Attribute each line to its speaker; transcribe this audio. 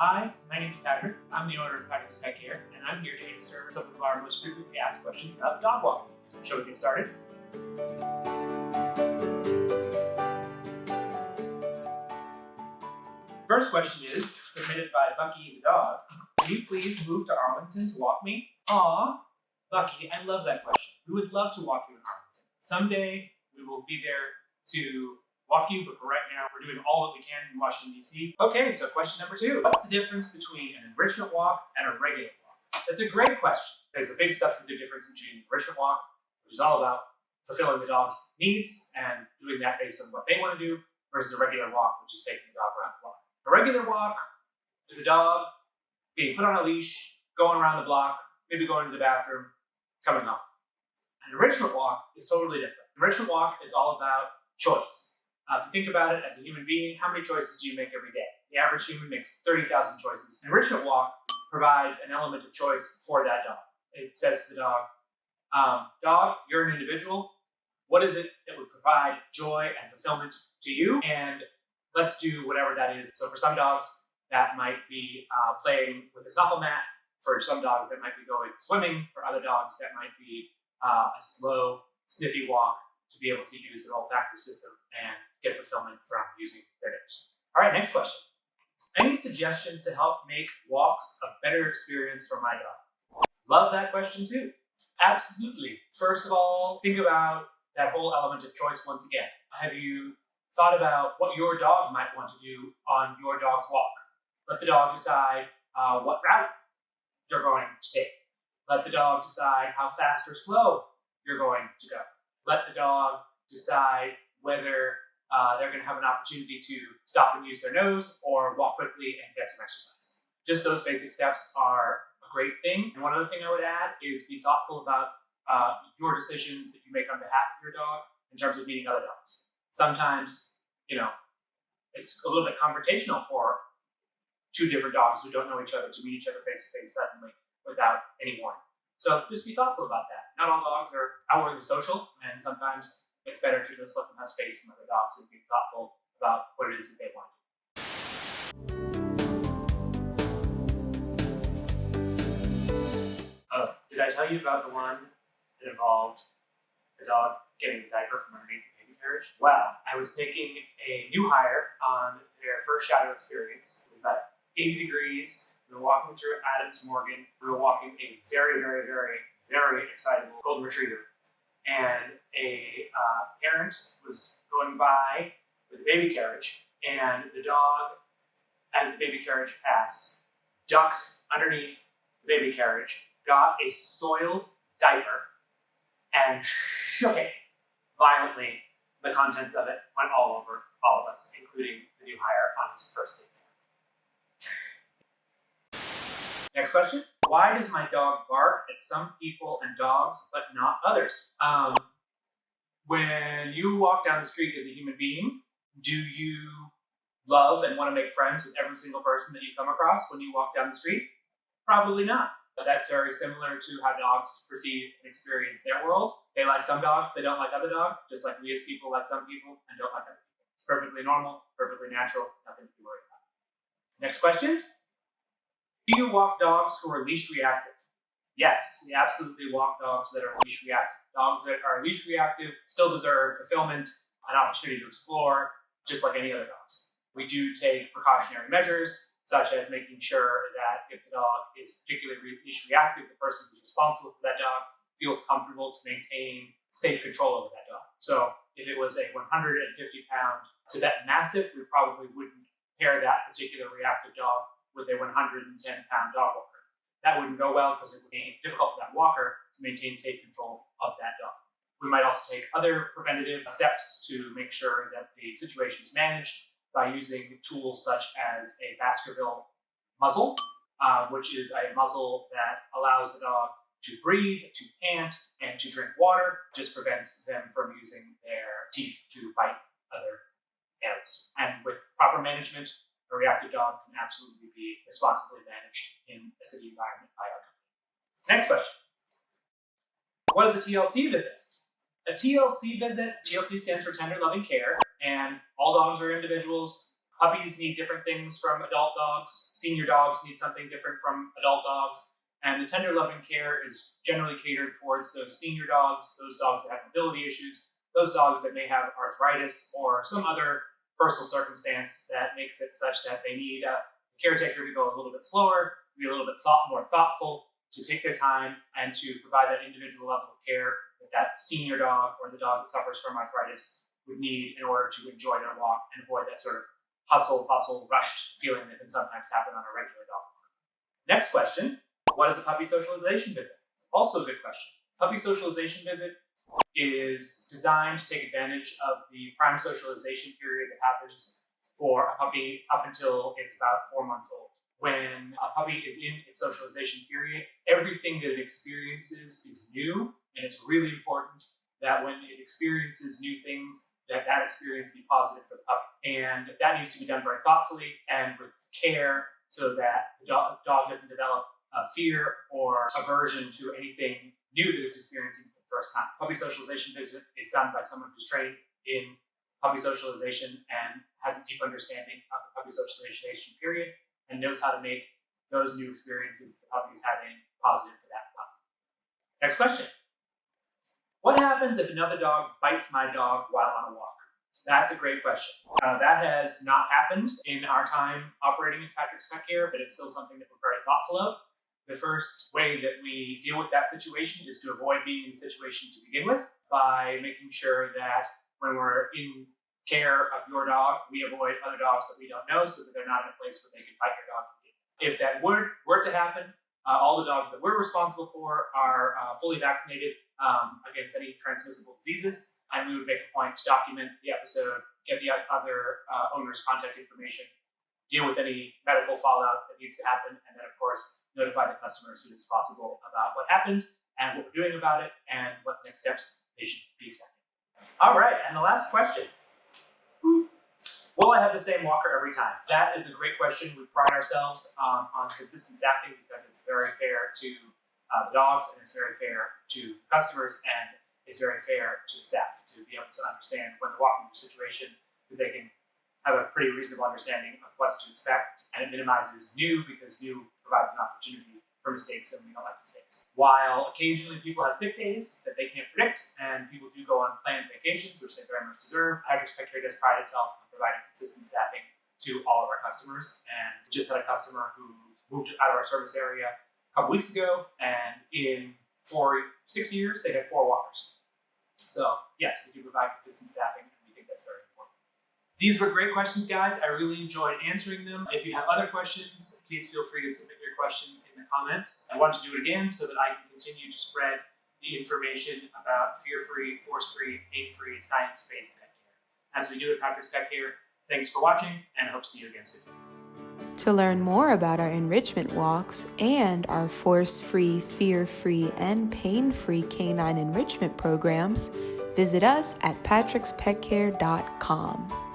Speaker 1: Hi, my name is Patrick. I'm the owner of Patrick's Pet Care, and I'm here to answer some of our most frequently asked questions about dog walking. Shall we get started? First question is submitted by Bucky the dog. Can you please move to Arlington to walk me? Aw, Bucky, I love that question. We would love to walk you in Arlington. Someday we will be there to walk you, but for right now, we're doing all that we can in Washington, D.C. Okay, so question number 2. What's the difference between an enrichment walk and a regular walk? That's a great question. There's a big substantive difference between an enrichment walk, which is all about fulfilling the dog's needs and doing that based on what they want to do, versus a regular walk, which is taking the dog around the block. A regular walk is a dog being put on a leash, going around the block, maybe going to the bathroom, coming home. An enrichment walk is totally different. An enrichment walk is all about choice. If you think about it as a human being, how many choices do you make every day? The average human makes 30,000 choices. An enrichment walk provides an element of choice for that dog. It says to the dog, dog, you're an individual. What is it that would provide joy and fulfillment to you? And let's do whatever that is. So for some dogs, that might be playing with a snuffle mat. For some dogs, that might be going swimming. For other dogs, that might be a slow, sniffy walk to be able to use their olfactory system and get fulfillment from using their nose. All right, next question. Any suggestions to help make walks a better experience for my dog? Love that question too. Absolutely. First of all, think about that whole element of choice once again. Have you thought about what your dog might want to do on your dog's walk? Let the dog decide what route you're going to take. Let the dog decide how fast or slow you're going to go. Let the dog decide whether they're going to have an opportunity to stop and use their nose or walk quickly and get some exercise. Just those basic steps are a great thing. And one other thing I would add is be thoughtful about your decisions that you make on behalf of your dog in terms of meeting other dogs. Sometimes, it's a little bit confrontational for two different dogs who don't know each other to meet each other face to face suddenly without any warning. So just be thoughtful about that. Not all dogs are outwardly social, and sometimes it's better to just let them have space from other dogs and be thoughtful about what it is that they want. Oh, did I tell you about the one that involved the dog getting the diaper from underneath the baby carriage? Well, I was taking a new hire on their first shadow experience. It was about 80 degrees. We were walking through Adams Morgan. We were walking a very, very, very, very excitable golden retriever. And a parent was going by with a baby carriage, and the dog, as the baby carriage passed, ducked underneath the baby carriage, got a soiled diaper, and shook it violently. The contents of it went all over all of us, including the new hire on his first day. Next question. Why does my dog bark at some people and dogs, but not others? When you walk down the street as a human being, do you love and want to make friends with every single person that you come across when you walk down the street? Probably not. But that's very similar to how dogs perceive and experience their world. They like some dogs, they don't like other dogs, just like we as people like some people and don't like other people. It's perfectly normal, perfectly natural, nothing to be worried about. Next question. Do you walk dogs who are leash reactive? Yes, we absolutely walk dogs that are leash reactive. Dogs that are leash reactive still deserve fulfillment, an opportunity to explore, just like any other dogs. We do take precautionary measures, such as making sure that if the dog is particularly leash reactive, the person who's responsible for that dog feels comfortable to maintain safe control over that dog. So if it was a 150-pound Tibetan Mastiff, we probably wouldn't pair that particular reactive dog with a 110-pound dog walker. That wouldn't go well because it would be difficult for that walker to maintain safe control of that dog. We might also take other preventative steps to make sure that the situation is managed by using tools such as a Baskerville muzzle, which is a muzzle that allows the dog to breathe, to pant, and to drink water. Just prevents them from using their teeth to bite other animals. And with proper management, a reactive dog can absolutely be responsibly managed in a city environment by our company. Next question. What is a TLC visit? A TLC visit, TLC stands for tender loving care, and all dogs are individuals. Puppies need different things from adult dogs. Senior dogs need something different from adult dogs. And the tender loving care is generally catered towards those senior dogs, those dogs that have mobility issues, those dogs that may have arthritis or some other personal circumstance that makes it such that they need a caretaker to go a little bit slower, be a little bit more thoughtful, to take their time and to provide that individual level of care that senior dog or the dog that suffers from arthritis would need in order to enjoy their walk and avoid that sort of hustle, bustle, rushed feeling that can sometimes happen on a regular dog walk. Next question, what is a puppy socialization visit? Also a good question. Puppy socialization visit is designed to take advantage of the prime socialization period that happens for a puppy up until it's about 4 months old. When a puppy is in its socialization period, everything that it experiences is new, and it's really important that when it experiences new things, that experience be positive for the puppy. And that needs to be done very thoughtfully and with care so that the dog doesn't develop fear or aversion to anything new that it's experiencing for the first time. Puppy socialization visit is done by someone who's trained in puppy socialization and has a deep understanding of the puppy socialization period and knows how to make those new experiences the puppy is having positive for that puppy. Next question. What happens if another dog bites my dog while on a walk? That's a great question. That has not happened in our time operating as Patrick's Pet Care, but it's still something that we're very thoughtful of. The first way that we deal with that situation is to avoid being in the situation to begin with by making sure that when we're in care of your dog, we avoid other dogs that we don't know so that they're not in a place where they can bite your dog. If that were to happen, all the dogs that we're responsible for are fully vaccinated against any transmissible diseases, and we would make a point to document the episode, get the other owner's contact information, deal with any medical fallout that needs to happen, and then, of course, notify the customer as soon as possible about what happened and what we're doing about it and what the next steps they should be expecting. All right, and the last question. Will I have the same walker every time? That is a great question. We pride ourselves on consistent staffing because it's very fair to the dogs, and it's very fair to customers, and it's very fair to the staff to be able to understand when they're walking through a situation that they can have a pretty reasonable understanding of what's to expect, and it minimizes new because new provides an opportunity for mistakes, and we don't like mistakes. While occasionally people have sick days that they can't predict, and people do go on planned vacations, which they very much deserve, Patrick's Pet Care does pride itself on providing consistent staffing to all of our customers. And we just had a customer who moved out of our service area a couple weeks ago, and in 6 years, they had 4 walkers. So yes, we do provide consistent staffing, and we think that's very important. These were great questions, guys. I really enjoyed answering them. If you have other questions, please feel free to submit your questions in the comments. I want to do it again so that I can continue to spread the information about fear-free, force-free, pain-free, science-based pet care. As we do at Patrick's Pet Care, thanks for watching, and I hope to see you again soon.
Speaker 2: To learn more about our enrichment walks and our force-free, fear-free, and pain-free canine enrichment programs, visit us at patrickspetcare.com.